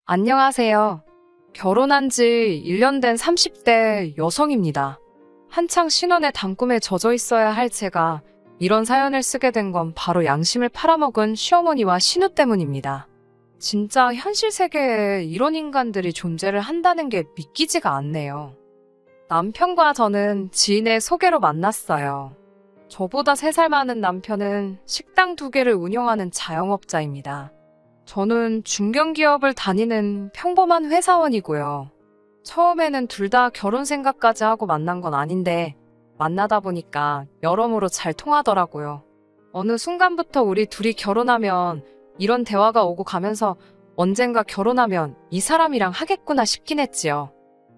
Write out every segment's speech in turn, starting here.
안녕하세요. 결혼한 지 1년 된 30대 여성입니다. 한창 신혼의 단꿈에 젖어 있어야 할 제가 이런 사연을 쓰게 된 건 바로 양심을 팔아먹은 시어머니와 신우 때문입니다. 진짜 현실 세계에 이런 인간들이 존재를 한다는 게 믿기지가 않네요. 남편과 저는 지인의 소개로 만났어요. 저보다 3살 많은 남편은 식당 2개를 운영하는 자영업자입니다. 저는 중견기업을 다니는 평범한 회사원이고요. 처음에는 둘 다 결혼 생각까지 하고 만난 건 아닌데 만나다 보니까 여러모로 잘 통하더라고요. 어느 순간부터 우리 둘이 결혼하면 이런 대화가 오고 가면서 언젠가 결혼하면 이 사람이랑 하겠구나 싶긴 했지요.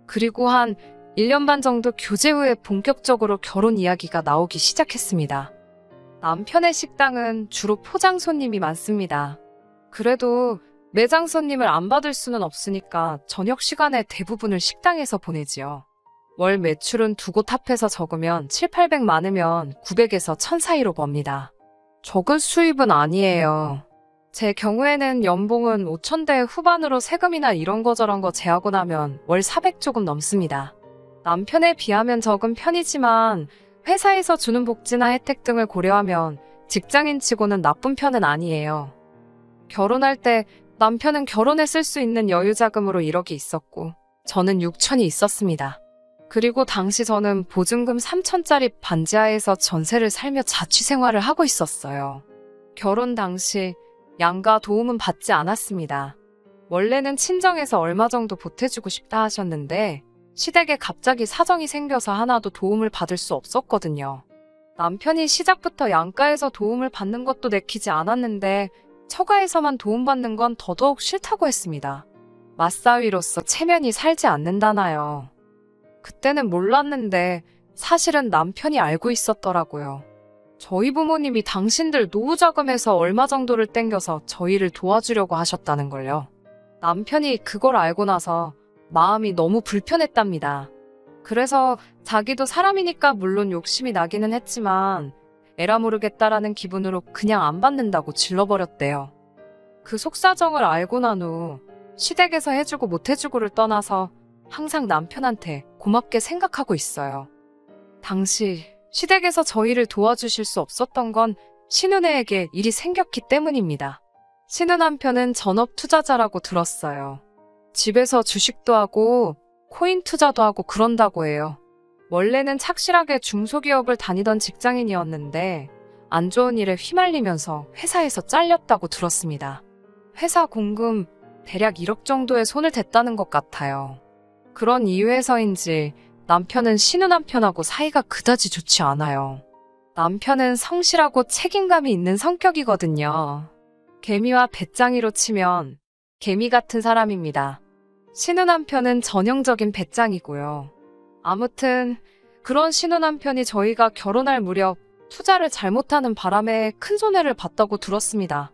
그리고 한 1년 반 정도 교제 후에 본격적으로 결혼 이야기가 나오기 시작했습니다. 남편의 식당은 주로 포장 손님이 많습니다. 그래도 매장 손님을 안 받을 수는 없으니까 저녁 시간에 대부분을 식당에서 보내지요. 월 매출은 두 곳 합해서 적으면 700~800 많으면 900에서 1000 사이로 법니다. 적은 수입은 아니에요. 제 경우에는 연봉은 5000대 후반으로 세금이나 이런 거 저런 거 제하고 나면 월 400 조금 넘습니다. 남편에 비하면 적은 편이지만 회사에서 주는 복지나 혜택 등을 고려하면 직장인치고는 나쁜 편은 아니에요. 결혼할 때 남편은 결혼에 쓸 수 있는 여유자금으로 1억이 있었고 저는 6천이 있었습니다. 그리고 당시 저는 보증금 3000짜리 반지하에서 전세를 살며 자취생활을 하고 있었어요. 결혼 당시 양가 도움은 받지 않았습니다. 원래는 친정에서 얼마 정도 보태주고 싶다 하셨는데 시댁에 갑자기 사정이 생겨서 하나도 도움을 받을 수 없었거든요. 남편이 시작부터 양가에서 도움을 받는 것도 내키지 않았는데 처가에서만 도움받는 건 더더욱 싫다고 했습니다. 맞사위로서 체면이 살지 않는다나요. 그때는 몰랐는데 사실은 남편이 알고 있었더라고요. 저희 부모님이 당신들 노후자금에서 얼마 정도를 땡겨서 저희를 도와주려고 하셨다는 걸요. 남편이 그걸 알고 나서 마음이 너무 불편했답니다. 그래서 자기도 사람이니까 물론 욕심이 나기는 했지만 에라 모르겠다라는 기분으로 그냥 안 받는다고 질러버렸대요. 그 속사정을 알고 난 후 시댁에서 해주고 못 해주고를 떠나서 항상 남편한테 고맙게 생각하고 있어요. 당시 시댁에서 저희를 도와주실 수 없었던 건 신우네에게 일이 생겼기 때문입니다. 신우 남편은 전업 투자자라고 들었어요. 집에서 주식도 하고 코인 투자도 하고 그런다고 해요. 원래는 착실하게 중소기업을 다니던 직장인이었는데 안 좋은 일에 휘말리면서 회사에서 잘렸다고 들었습니다. 회사 공금 대략 1억 정도에 손을 댔다는 것 같아요. 그런 이유에서인지 남편은 신우 남편하고 사이가 그다지 좋지 않아요. 남편은 성실하고 책임감이 있는 성격이거든요. 개미와 배짱이로 치면 개미 같은 사람입니다. 신우 남편은 전형적인 배짱이고요. 아무튼 그런 신우 남편이 저희가 결혼할 무렵 투자를 잘못하는 바람에 큰 손해를 봤다고 들었습니다.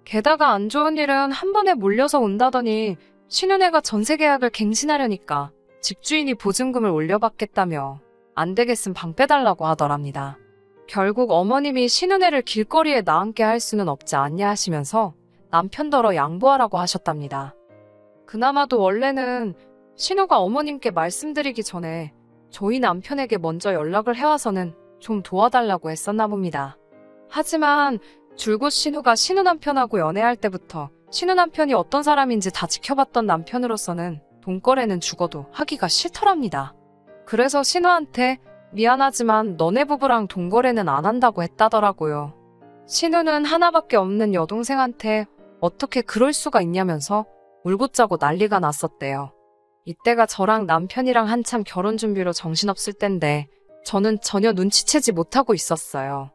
게다가 안 좋은 일은 한 번에 몰려서 온다더니 신우네가 전세 계약을 갱신하려니까 집주인이 보증금을 올려받겠다며 안 되겠음 방 빼달라고 하더랍니다. 결국 어머님이 신우네를 길거리에 나앉게 할 수는 없지 않냐 하시면서 남편더러 양보하라고 하셨답니다. 그나마도 원래는 신우가 어머님께 말씀드리기 전에 저희 남편에게 먼저 연락을 해와서는 좀 도와달라고 했었나 봅니다. 하지만 줄곧 신우가 신우 남편하고 연애할 때부터 신우 남편이 어떤 사람인지 다 지켜봤던 남편으로서는 돈거래는 죽어도 하기가 싫더랍니다. 그래서 신우한테 미안하지만 너네 부부랑 돈거래는 안 한다고 했다더라고요. 신우는 하나밖에 없는 여동생한테 어떻게 그럴 수가 있냐면서 울고 짜고 난리가 났었대요. 이때가 저랑 남편이랑 한참 결혼 준비로 정신없을 땐데 저는 전혀 눈치채지 못하고 있었어요.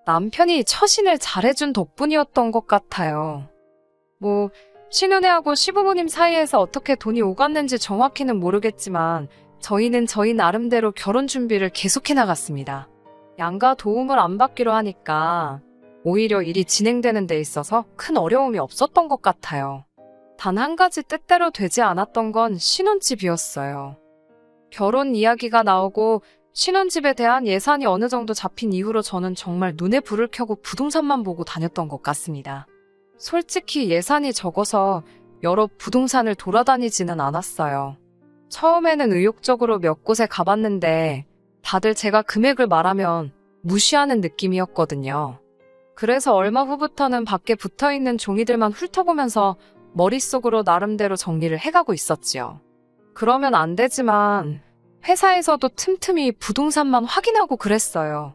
남편이 처신을 잘해준 덕분이었던 것 같아요. 신우네하고 시부모님 사이에서 어떻게 돈이 오갔는지 정확히는 모르겠지만 저희는 저희 나름대로 결혼 준비를 계속해 나갔습니다. 양가 도움을 안 받기로 하니까 오히려 일이 진행되는 데 있어서 큰 어려움이 없었던 것 같아요. 단 한 가지 뜻대로 되지 않았던 건 신혼집이었어요. 결혼 이야기가 나오고 신혼집에 대한 예산이 어느 정도 잡힌 이후로 저는 정말 눈에 불을 켜고 부동산만 보고 다녔던 것 같습니다. 솔직히 예산이 적어서 여러 부동산을 돌아다니지는 않았어요. 처음에는 의욕적으로 몇 곳에 가봤는데 다들 제가 금액을 말하면 무시하는 느낌이었거든요. 그래서 얼마 후부터는 밖에 붙어있는 종이들만 훑어보면서 머릿속으로 나름대로 정리를 해가고 있었지요. 그러면 안 되지만 회사에서도 틈틈이 부동산만 확인하고 그랬어요.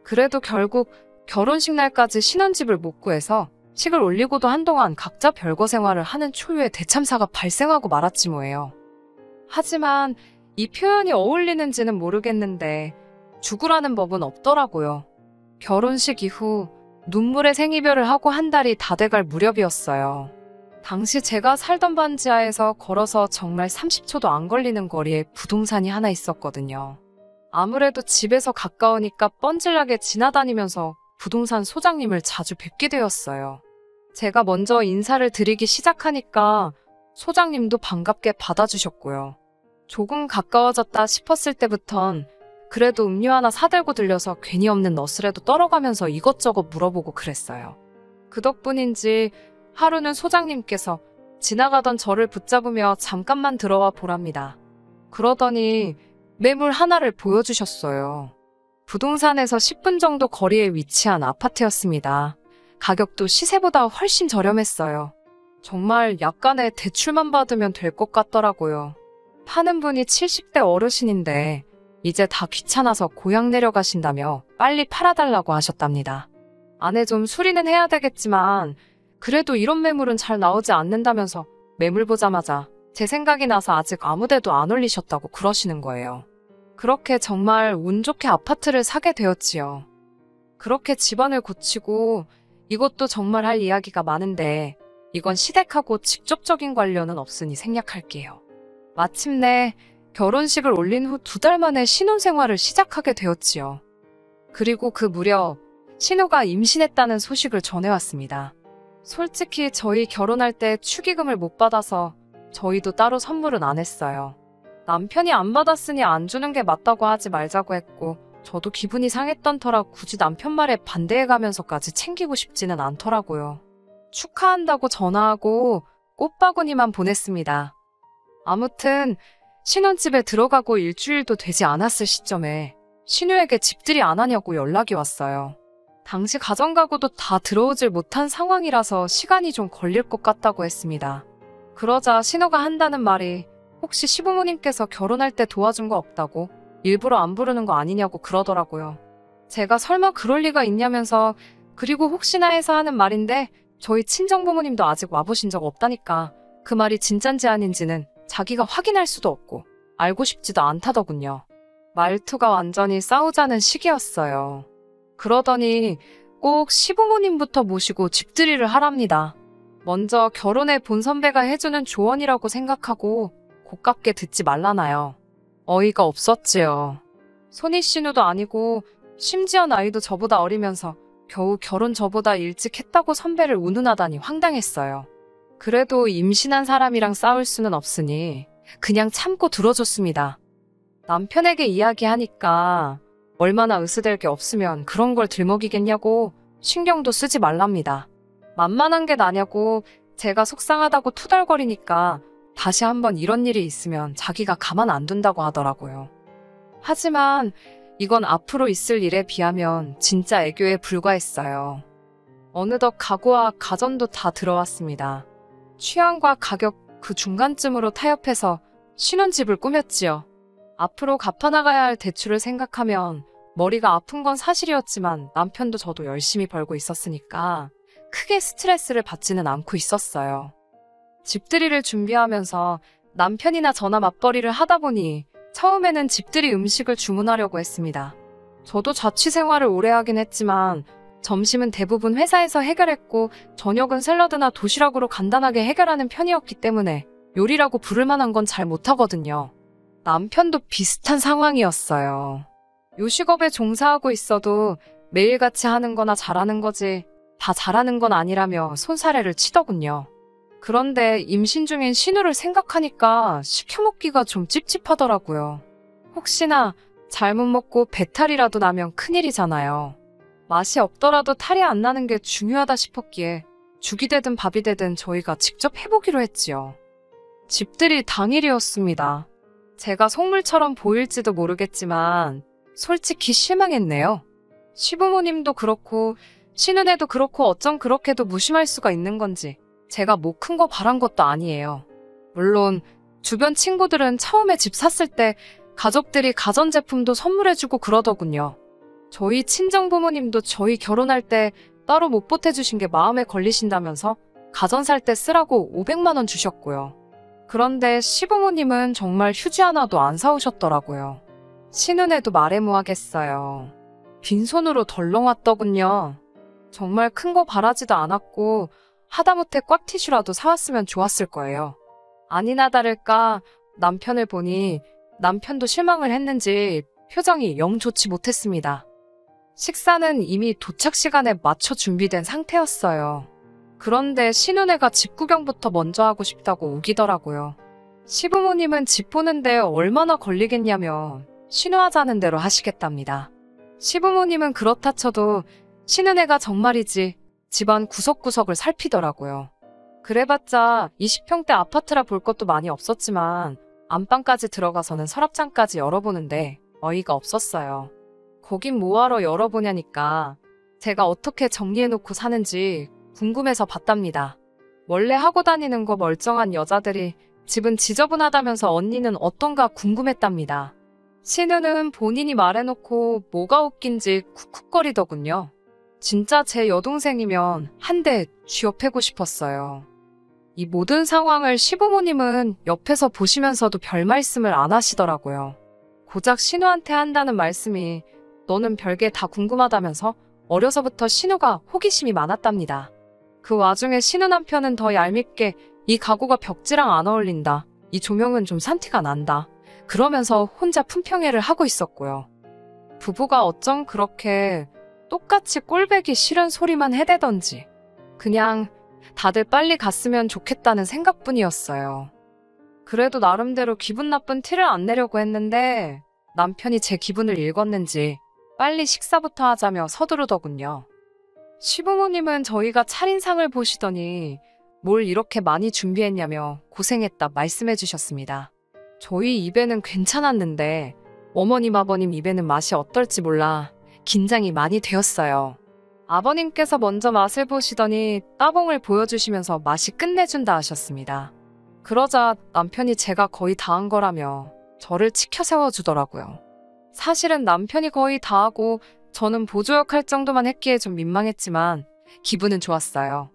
그래도 결국 결혼식 날까지 신혼집을 못 구해서 식을 올리고도 한동안 각자 별거 생활을 하는 초유의 대참사가 발생하고 말았지 뭐예요. 하지만 이 표현이 어울리는지는 모르겠는데 죽으라는 법은 없더라고요. 결혼식 이후 눈물의 생이별을 하고 한 달이 다 돼갈 무렵이었어요. 당시 제가 살던 반지하에서 걸어서 정말 30초도 안 걸리는 거리에 부동산이 하나 있었거든요. 아무래도 집에서 가까우니까 뻔질나게 지나다니면서 부동산 소장님을 자주 뵙게 되었어요. 제가 먼저 인사를 드리기 시작하니까 소장님도 반갑게 받아주셨고요. 조금 가까워졌다 싶었을 때부턴 그래도 음료 하나 사들고 들려서 괜히 없는 너스레도 떨어가면서 이것저것 물어보고 그랬어요. 그 덕분인지 하루는 소장님께서 지나가던 저를 붙잡으며 잠깐만 들어와 보랍니다. 그러더니 매물 하나를 보여주셨어요. 부동산에서 10분 정도 거리에 위치한 아파트였습니다. 가격도 시세보다 훨씬 저렴했어요. 정말 약간의 대출만 받으면 될 것 같더라고요. 파는 분이 70대 어르신인데 이제 다 귀찮아서 고향 내려가신다며 빨리 팔아달라고 하셨답니다. 안에 좀 수리는 해야 되겠지만 그래도 이런 매물은 잘 나오지 않는다면서 매물 보자마자 제 생각이 나서 아직 아무데도 안 올리셨다고 그러시는 거예요. 그렇게 정말 운 좋게 아파트를 사게 되었지요. 그렇게 집안을 고치고 이것도 정말 할 이야기가 많은데 이건 시댁하고 직접적인 관련은 없으니 생략할게요. 마침내 결혼식을 올린 후 2달 만에 신혼생활을 시작하게 되었지요. 그리고 그 무렵 신우가 임신했다는 소식을 전해왔습니다. 솔직히 저희 결혼할 때 축의금을 못 받아서 저희도 따로 선물은 안 했어요. 남편이 안 받았으니 안 주는 게 맞다고 하지 말자고 했고 저도 기분이 상했던 터라 굳이 남편 말에 반대해가면서까지 챙기고 싶지는 않더라고요. 축하한다고 전화하고 꽃바구니만 보냈습니다. 아무튼 신혼집에 들어가고 일주일도 되지 않았을 시점에 신우에게 집들이 안 하냐고 연락이 왔어요. 당시 가정가구도 다 들어오질 못한 상황이라서 시간이 좀 걸릴 것 같다고 했습니다. 그러자 신우가 한다는 말이 혹시 시부모님께서 결혼할 때 도와준 거 없다고 일부러 안 부르는 거 아니냐고 그러더라고요. 제가 설마 그럴 리가 있냐면서 그리고 혹시나 해서 하는 말인데 저희 친정부모님도 아직 와보신 적 없다니까 그 말이 진짠지 아닌지는 자기가 확인할 수도 없고 알고 싶지도 않다더군요. 말투가 완전히 싸우자는 식이었어요. 그러더니 꼭 시부모님부터 모시고 집들이를 하랍니다. 먼저 결혼해 본 선배가 해주는 조언이라고 생각하고 고깝게 듣지 말라나요. 어이가 없었지요. 손이 신우도 아니고 심지어 나이도 저보다 어리면서 겨우 결혼 저보다 일찍 했다고 선배를 운운하다니 황당했어요. 그래도 임신한 사람이랑 싸울 수는 없으니 그냥 참고 들어줬습니다. 남편에게 이야기하니까 얼마나 으스댈 게 없으면 그런 걸 들먹이겠냐고 신경도 쓰지 말랍니다. 만만한 게 나냐고 제가 속상하다고 투덜거리니까 다시 한번 이런 일이 있으면 자기가 가만 안 둔다고 하더라고요. 하지만 이건 앞으로 있을 일에 비하면 진짜 애교에 불과했어요. 어느덧 가구와 가전도 다 들어왔습니다. 취향과 가격 그 중간쯤으로 타협해서 신혼집을 꾸몄지요. 앞으로 갚아나가야 할 대출을 생각하면 머리가 아픈 건 사실이었지만 남편도 저도 열심히 벌고 있었으니까 크게 스트레스를 받지는 않고 있었어요. 집들이를 준비하면서 남편이나 저나 맞벌이를 하다 보니 처음에는 집들이 음식을 주문하려고 했습니다. 저도 자취생활을 오래 하긴 했지만 점심은 대부분 회사에서 해결했고 저녁은 샐러드나 도시락으로 간단하게 해결하는 편이었기 때문에 요리라고 부를 만한 건 잘 못하거든요. 남편도 비슷한 상황이었어요. 요식업에 종사하고 있어도 매일같이 하는 거나 잘하는 거지 다 잘하는 건 아니라며 손사래를 치더군요. 그런데 임신 중인 신우를 생각하니까 시켜먹기가 좀 찝찝하더라고요. 혹시나 잘못 먹고 배탈이라도 나면 큰일이잖아요. 맛이 없더라도 탈이 안 나는 게 중요하다 싶었기에 죽이 되든 밥이 되든 저희가 직접 해보기로 했지요. 집들이 당일이었습니다. 제가 속물처럼 보일지도 모르겠지만 솔직히 실망했네요. 시부모님도 그렇고 신은혜도 그렇고 어쩜 그렇게도 무심할 수가 있는 건지 제가 뭐 큰 거 바란 것도 아니에요. 물론 주변 친구들은 처음에 집 샀을 때 가족들이 가전제품도 선물해주고 그러더군요. 저희 친정부모님도 저희 결혼할 때 따로 못 보태주신 게 마음에 걸리신다면서 가전 살 때 쓰라고 500만 원 주셨고요. 그런데 시부모님은 정말 휴지 하나도 안 사오셨더라고요. 신은혜도 말해무하겠어요. 빈손으로 덜렁 왔더군요. 정말 큰 거 바라지도 않았고 하다못해 꽉티슈라도 사왔으면 좋았을 거예요. 아니나 다를까 남편을 보니 남편도 실망을 했는지 표정이 영 좋지 못했습니다. 식사는 이미 도착 시간에 맞춰 준비된 상태였어요. 그런데 신은혜가 집 구경부터 먼저 하고 싶다고 우기더라고요. 시부모님은 집 보는데 얼마나 걸리겠냐며 신우하자는 대로 하시겠답니다. 시부모님은 그렇다 쳐도 신은혜가 정말이지 집안 구석구석을 살피더라고요. 그래봤자 20평대 아파트라 볼 것도 많이 없었지만 안방까지 들어가서는 서랍장까지 열어보는데 어이가 없었어요. 거긴 뭐하러 열어보냐니까 제가 어떻게 정리해놓고 사는지 궁금해서 봤답니다. 원래 하고 다니는 거 멀쩡한 여자들이 집은 지저분하다면서 언니는 어떤가 궁금했답니다. 신우는 본인이 말해놓고 뭐가 웃긴지 쿡쿡거리더군요. 진짜 제 여동생이면 한 대 쥐어패고 싶었어요. 이 모든 상황을 시부모님은 옆에서 보시면서도 별 말씀을 안 하시더라고요. 고작 신우한테 한다는 말씀이 너는 별게 다 궁금하다면서 어려서부터 신우가 호기심이 많았답니다. 그 와중에 신우 남편은 더 얄밉게 이 가구가 벽지랑 안 어울린다. 이 조명은 좀 산티가 난다. 그러면서 혼자 품평회를 하고 있었고요. 부부가 어쩜 그렇게 똑같이 꼴배기 싫은 소리만 해대던지 그냥 다들 빨리 갔으면 좋겠다는 생각뿐이었어요. 그래도 나름대로 기분 나쁜 티를 안 내려고 했는데 남편이 제 기분을 읽었는지 빨리 식사부터 하자며 서두르더군요. 시부모님은 저희가 차린 상을 보시더니 뭘 이렇게 많이 준비했냐며 고생했다 말씀해 주셨습니다. 저희 입에는 괜찮았는데 어머님 아버님 입에는 맛이 어떨지 몰라 긴장이 많이 되었어요. 아버님께서 먼저 맛을 보시더니 따봉을 보여주시면서 맛이 끝내준다 하셨습니다. 그러자 남편이 제가 거의 다 한 거라며 저를 치켜 세워주더라고요. 사실은 남편이 거의 다 하고 저는 보조역 정도만 했기에 좀 민망했지만 기분은 좋았어요.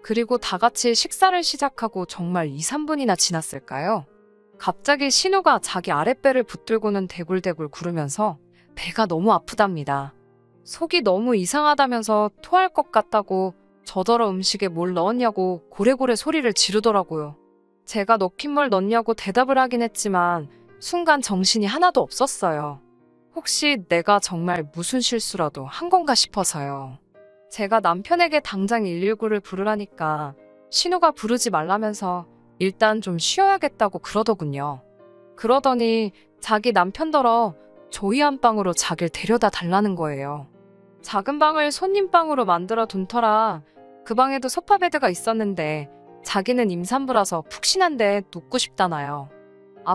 그리고 다 같이 식사를 시작하고 정말 2, 3분이나 지났을까요? 갑자기 신우가 자기 아랫배를 붙들고는 대굴대굴 구르면서 배가 너무 아프답니다. 속이 너무 이상하다면서 토할 것 같다고 저더러 음식에 뭘 넣었냐고 고래고래 소리를 지르더라고요. 제가 넣긴 뭘 넣냐고 대답을 하긴 했지만 순간 정신이 하나도 없었어요. 혹시 내가 정말 무슨 실수라도 한 건가 싶어서요. 제가 남편에게 당장 119를 부르라니까 신우가 부르지 말라면서 일단 좀 쉬어야겠다고 그러더군요. 그러더니 자기 남편더러 저희 안방으로 자기를 데려다 달라는 거예요. 작은 방을 손님방으로 만들어 둔 터라 그 방에도 소파베드가 있었는데 자기는 임산부라서 푹신한데 눕고 싶다나요.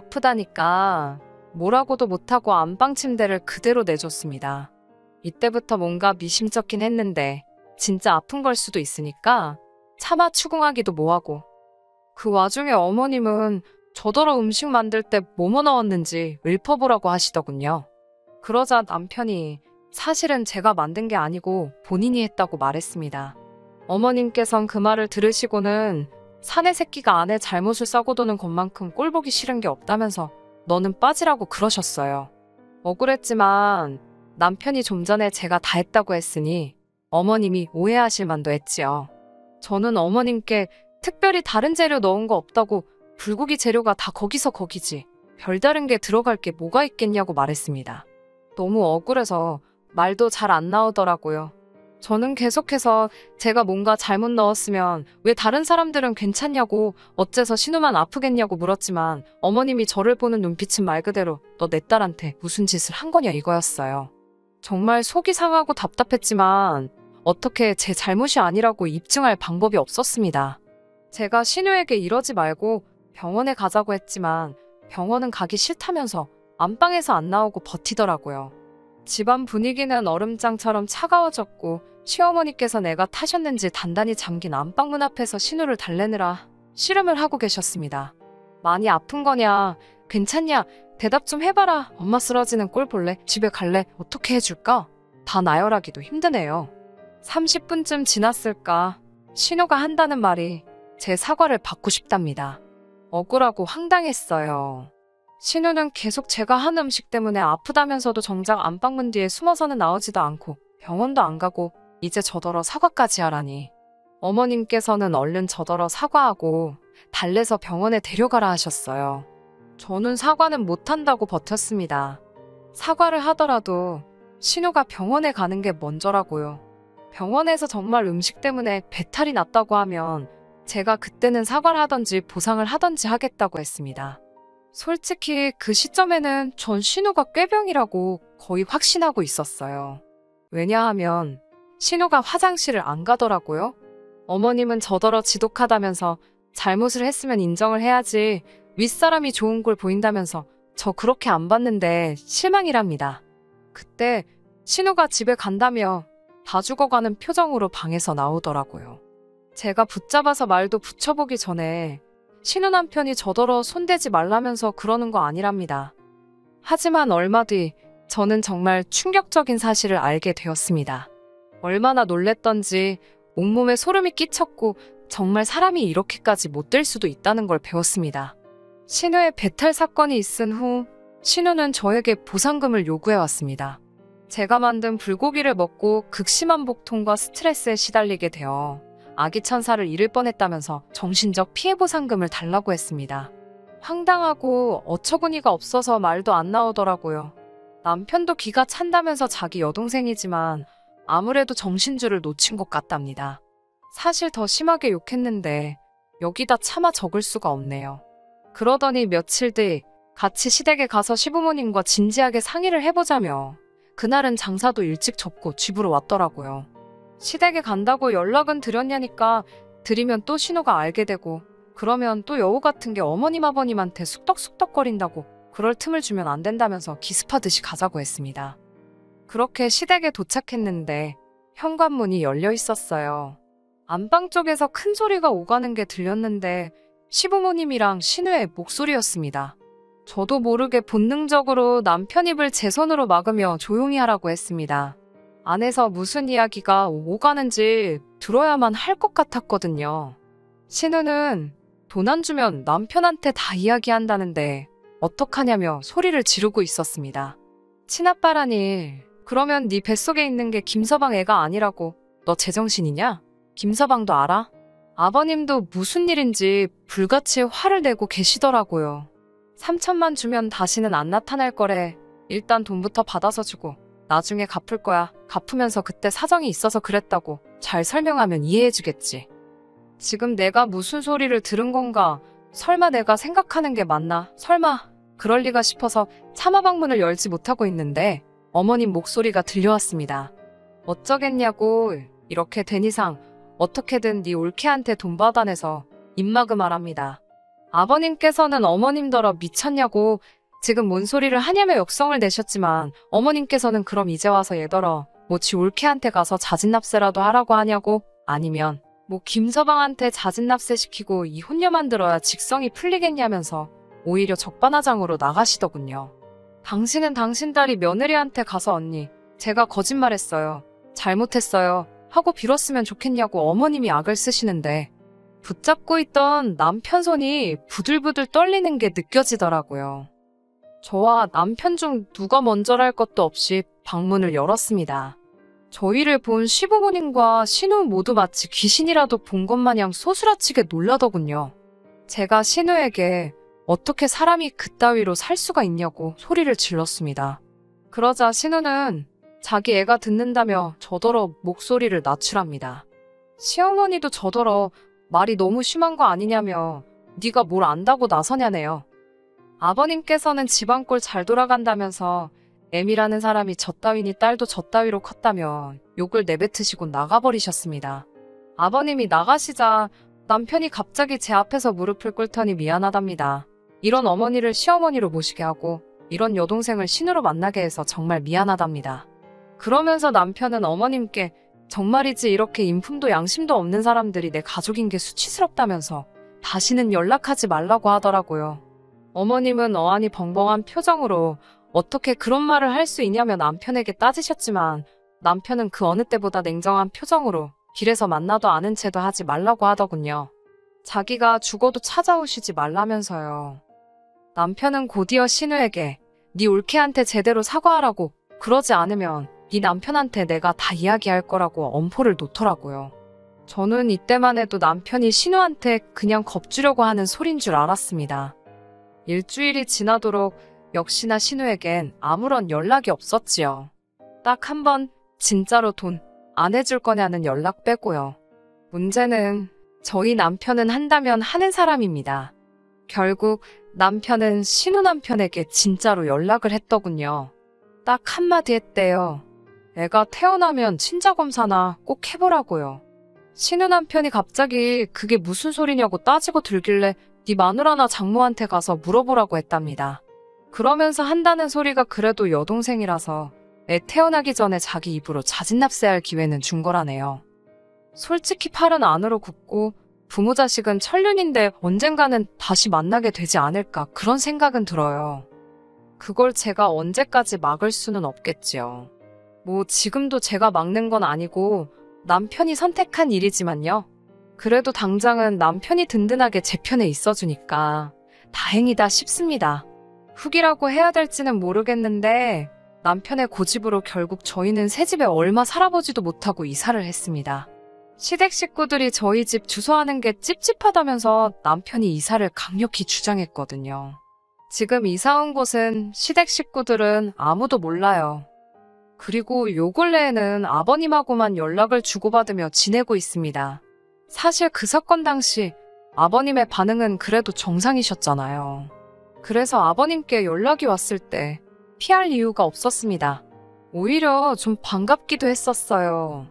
아프다니까 뭐라고도 못하고 안방 침대를 그대로 내줬습니다. 이때부터 뭔가 미심쩍긴 했는데 진짜 아픈 걸 수도 있으니까 차마 추궁하기도 뭐하고. 그 와중에 어머님은 저더러 음식 만들 때 뭐뭐 넣었는지 읊어보라고 하시더군요. 그러자 남편이 사실은 제가 만든 게 아니고 본인이 했다고 말했습니다. 어머님께선 그 말을 들으시고는 사내 새끼가 아내 잘못을 싸고도는 것만큼 꼴보기 싫은 게 없다면서 너는 빠지라고 그러셨어요. 억울했지만 남편이 좀 전에 제가 다 했다고 했으니 어머님이 오해하실 만도 했지요. 저는 어머님께 특별히 다른 재료 넣은 거 없다고 불고기 재료가 다 거기서 거기지 별다른 게 들어갈 게 뭐가 있겠냐고 말했습니다. 너무 억울해서 말도 잘 안 나오더라고요. 저는 계속해서 제가 뭔가 잘못 넣었으면 왜 다른 사람들은 괜찮냐고 어째서 신우만 아프겠냐고 물었지만 어머님이 저를 보는 눈빛은 말 그대로 너 내 딸한테 무슨 짓을 한 거냐 이거였어요. 정말 속이 상하고 답답했지만 어떻게 제 잘못이 아니라고 입증할 방법이 없었습니다. 제가 신우에게 이러지 말고 병원에 가자고 했지만 병원은 가기 싫다면서 안방에서 안 나오고 버티더라고요. 집안 분위기는 얼음장처럼 차가워졌고 시어머니께서 내가 타셨는지 단단히 잠긴 안방문 앞에서 신우를 달래느라 씨름을 하고 계셨습니다. 많이 아픈 거냐? 괜찮냐? 대답 좀 해봐라. 엄마 쓰러지는 꼴 볼래? 집에 갈래? 어떻게 해줄까? 다 나열하기도 힘드네요. 30분쯤 지났을까? 신우가 한다는 말이 제 사과를 받고 싶답니다. 억울하고 황당했어요. 신우는 계속 제가 한 음식 때문에 아프다면서도 정작 안방문 뒤에 숨어서는 나오지도 않고 병원도 안 가고 이제 저더러 사과까지 하라니. 어머님께서는 얼른 저더러 사과하고 달래서 병원에 데려가라 하셨어요. 저는 사과는 못한다고 버텼습니다. 사과를 하더라도 신우가 병원에 가는 게 먼저라고요. 병원에서 정말 음식 때문에 배탈이 났다고 하면 제가 그때는 사과를 하던지 보상을 하던지 하겠다고 했습니다. 솔직히 그 시점에는 전 신우가 꾀병이라고 거의 확신하고 있었어요. 왜냐하면 신우가 화장실을 안 가더라고요. 어머님은 저더러 지독하다면서 잘못을 했으면 인정을 해야지 윗사람이 좋은 걸 보인다면서 저 그렇게 안 봤는데 실망이랍니다. 그때 신우가 집에 간다며 다 죽어가는 표정으로 방에서 나오더라고요. 제가 붙잡아서 말도 붙여보기 전에 신우 남편이 저더러 손대지 말라면서 그러는 거 아니랍니다. 하지만 얼마 뒤 저는 정말 충격적인 사실을 알게 되었습니다. 얼마나 놀랬던지 온몸에 소름이 끼쳤고 정말 사람이 이렇게까지 못될 수도 있다는 걸 배웠습니다. 신우의 배탈 사건이 있은 후 신우는 저에게 보상금을 요구해왔습니다. 제가 만든 불고기를 먹고 극심한 복통과 스트레스에 시달리게 되어 아기 천사를 잃을 뻔했다면서 정신적 피해 보상금을 달라고 했습니다. 황당하고 어처구니가 없어서 말도 안 나오더라고요. 남편도 기가 찬다면서 자기 여동생이지만 아무래도 정신줄을 놓친 것 같답니다. 사실 더 심하게 욕했는데 여기다 차마 적을 수가 없네요. 그러더니 며칠 뒤 같이 시댁에 가서 시부모님과 진지하게 상의를 해보자며 그날은 장사도 일찍 접고 집으로 왔더라고요. 시댁에 간다고 연락은 드렸냐니까 드리면 또 신우가 알게 되고 그러면 또 여우 같은 게 어머님 아버님한테 쑥덕쑥덕거린다고 그럴 틈을 주면 안 된다면서 기습하듯이 가자고 했습니다. 그렇게 시댁에 도착했는데 현관문이 열려 있었어요. 안방 쪽에서 큰 소리가 오가는 게 들렸는데 시부모님이랑 신우의 목소리였습니다. 저도 모르게 본능적으로 남편 입을 제 손으로 막으며 조용히 하라고 했습니다. 안에서 무슨 이야기가 오가는지 들어야만 할 것 같았거든요. 신우는 돈 안 주면 남편한테 다 이야기한다는데 어떡하냐며 소리를 지르고 있었습니다. 친아빠라니 그러면 네 뱃속에 있는 게 김서방 애가 아니라고 너 제정신이냐? 김서방도 알아? 아버님도 무슨 일인지 불같이 화를 내고 계시더라고요. 3천만 주면 다시는 안 나타날 거래. 일단 돈부터 받아서 주고 나중에 갚을 거야. 갚으면서 그때 사정이 있어서 그랬다고 잘 설명하면 이해해주겠지. 지금 내가 무슨 소리를 들은 건가? 설마 내가 생각하는 게 맞나? 설마 그럴 리가 싶어서 차마 방문을 열지 못하고 있는데 어머님 목소리가 들려왔습니다. 어쩌겠냐고. 이렇게 된 이상 어떻게든 네 올케한테 돈 받아내서 입막음 말합니다. 아버님께서는 어머님더러 미쳤냐고 지금 뭔 소리를 하냐며 역성을 내셨지만 어머님께서는 그럼 이제 와서 얘더러 뭐 지 올케한테 가서 자진납세라도 하라고 하냐고 아니면 뭐 김서방한테 자진납세 시키고 이 혼녀 만들어야 직성이 풀리겠냐면서 오히려 적반하장으로 나가시더군요. 당신은 당신 딸이 며느리한테 가서 언니 제가 거짓말했어요. 잘못했어요. 하고 빌었으면 좋겠냐고 어머님이 악을 쓰시는데 붙잡고 있던 남편 손이 부들부들 떨리는 게 느껴지더라고요. 저와 남편 중 누가 먼저랄 것도 없이 방문을 열었습니다. 저희를 본 시부모님과 신우 모두 마치 귀신이라도 본 것 마냥 소스라치게 놀라더군요. 제가 신우에게 어떻게 사람이 그따위로 살 수가 있냐고 소리를 질렀습니다. 그러자 신우는 자기 애가 듣는다며 저더러 목소리를 낮추랍니다. 시어머니도 저더러 말이 너무 심한 거 아니냐며 네가 뭘 안다고 나서냐네요. 아버님께서는 집안꼴 잘 돌아간다면서 M이라는 사람이 저 따위니 딸도 저 따위로 컸다면 욕을 내뱉으시고 나가버리셨습니다. 아버님이 나가시자 남편이 갑자기 제 앞에서 무릎을 꿇더니 미안하답니다. 이런 어머니를 시어머니로 모시게 하고 이런 여동생을 신우로 만나게 해서 정말 미안하답니다. 그러면서 남편은 어머님께 정말이지 이렇게 인품도 양심도 없는 사람들이 내 가족인 게 수치스럽다면서 다시는 연락하지 말라고 하더라고요. 어머님은 어안이 벙벙한 표정으로 어떻게 그런 말을 할 수 있냐며 남편에게 따지셨지만 남편은 그 어느 때보다 냉정한 표정으로 길에서 만나도 아는 체도 하지 말라고 하더군요. 자기가 죽어도 찾아오시지 말라면서요. 남편은 곧이어 신우에게 네 올케한테 제대로 사과하라고, 그러지 않으면 네 남편한테 내가 다 이야기할 거라고 엄포를 놓더라고요. 저는 이때만 해도 남편이 신우한테 그냥 겁주려고 하는 소린 줄 알았습니다. 일주일이 지나도록 역시나 신우에겐 아무런 연락이 없었지요. 딱 한 번 진짜로 돈 안 해줄 거냐는 연락 빼고요. 문제는 저희 남편은 한다면 하는 사람입니다. 결국 남편은 신우 남편에게 진짜로 연락을 했더군요. 딱 한마디 했대요. 애가 태어나면 친자검사나 꼭 해보라고요. 신우 남편이 갑자기 그게 무슨 소리냐고 따지고 들길래 네 마누라나 장모한테 가서 물어보라고 했답니다. 그러면서 한다는 소리가 그래도 여동생이라서 애 태어나기 전에 자기 입으로 자진납세할 기회는 준 거라네요. 솔직히 팔은 안으로 굽고 부모 자식은 천륜인데 언젠가는 다시 만나게 되지 않을까 그런 생각은 들어요. 그걸 제가 언제까지 막을 수는 없겠지요. 뭐 지금도 제가 막는 건 아니고 남편이 선택한 일이지만요. 그래도 당장은 남편이 든든하게 제 편에 있어주니까 다행이다 싶습니다. 훅이라고 해야 될지는 모르겠는데 남편의 고집으로 결국 저희는 새 집에 얼마 살아보지도 못하고 이사를 했습니다. 시댁 식구들이 저희 집 주소하는 게 찝찝하다면서 남편이 이사를 강력히 주장했거든요. 지금 이사 온 곳은 시댁 식구들은 아무도 몰라요. 그리고 요 근래에는 아버님하고만 연락을 주고받으며 지내고 있습니다. 사실 그 사건 당시 아버님의 반응은 그래도 정상이셨잖아요. 그래서 아버님께 연락이 왔을 때 피할 이유가 없었습니다. 오히려 좀 반갑기도 했었어요.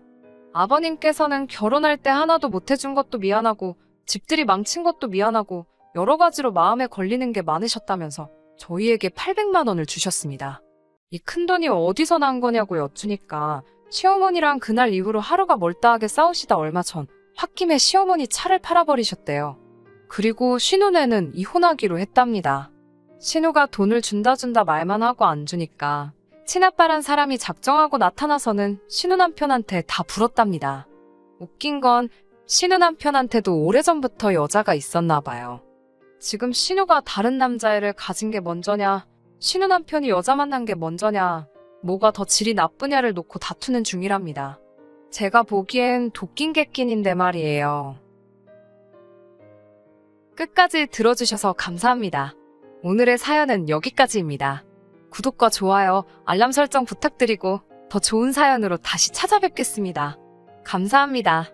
아버님께서는 결혼할 때 하나도 못해준 것도 미안하고 집들이 망친 것도 미안하고 여러 가지로 마음에 걸리는 게 많으셨다면서 저희에게 800만 원을 주셨습니다. 이 큰돈이 어디서 난 거냐고 여쭈니까 시어머니랑 그날 이후로 하루가 멀다하게 싸우시다 얼마 전 홧김에 시어머니 차를 팔아버리셨대요. 그리고 신우네는 이혼하기로 했답니다. 신우가 돈을 준다 말만 하고 안 주니까 친아빠란 사람이 작정하고 나타나서는 신우 남편한테 다 불었답니다. 웃긴 건 신우 남편한테도 오래전부터 여자가 있었나 봐요. 지금 신우가 다른 남자애를 가진 게 먼저냐, 신우 남편이 여자 만난 게 먼저냐, 뭐가 더 질이 나쁘냐를 놓고 다투는 중이랍니다. 제가 보기엔 도낀 객낀인데 말이에요. 끝까지 들어주셔서 감사합니다. 오늘의 사연은 여기까지입니다. 구독과 좋아요, 알람 설정 부탁드리고 더 좋은 사연으로 다시 찾아뵙겠습니다. 감사합니다.